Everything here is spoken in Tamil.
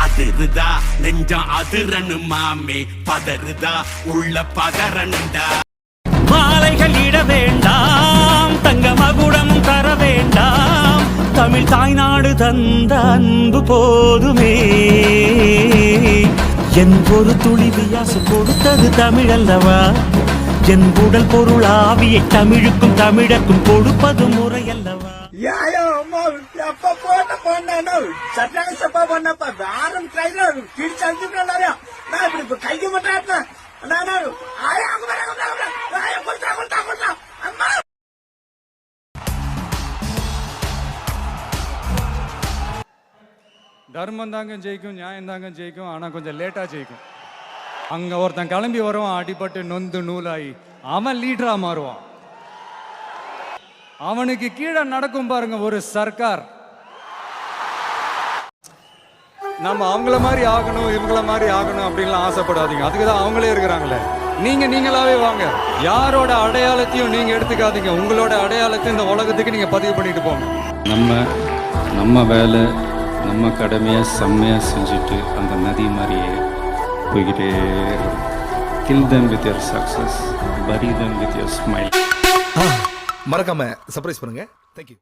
அதிருதா நெஞ்சம் அதிரனு மாமே, பதறுதா உள்ள பதறனுண்டா. மாலைகள் இட வேண்டாம், தங்க மகுடமும் தர வேண்டாம், தமிழ் தாய்நாடு தந்த அன்பு போதுமே. என் ஒரு துளி வியாசு கொடுத்தது தமிழ் அல்லவா, என் உடல் பொருள் ஆவியை தமிழுக்கும் தமிழக்கும் கொடுப்பது முறை அல்லவா. எப்ப போட்ட பொண்ணு சட்டான சப்பா பண்ணப்ப வேறம் ட்ரைல கிழிச்சு அனுப்பிட்டு நான் இப்படி கைக்கு மட்டும் தர்மம் தாங்க ஜெயிக்கும், நியாயம் தாங்க ஜெயிக்கும். ஆனால் கொஞ்சம் லேட்டாக ஜெயிக்கும். அங்கே ஒருத்தன் கிளம்பி வருவான், அடிபட்டு நொந்து நூலாகி அவன் லீடராக மாறுவான். அவனுக்கு கீழே நடக்கும் பாருங்க ஒரு சர்க்கார். நம்ம அவங்கள மாதிரி ஆகணும், இவங்கள மாதிரி ஆகணும் அப்படின்லாம் ஆசைப்படாதீங்க. அதுக்கு தான் அவங்களே இருக்கிறாங்களே. நீங்களாவே வாங்க. யாரோட அடையாளத்தையும் நீங்க எடுத்துக்காதீங்க. உங்களோட அடையாளத்தை இந்த உலகத்துக்கு நீங்க பதிவு பண்ணிட்டு போங்க. நம்ம வேலை, நம்ம கடமையை செம்மையாக செஞ்சுட்டு அந்த நதி மாதிரியே போய்கிட்டே இருக்கும். Kill them with your success, bury them with your smile. மறக்காம சர்ப்ரைஸ் பண்ணுங்க. தேங்க்யூ.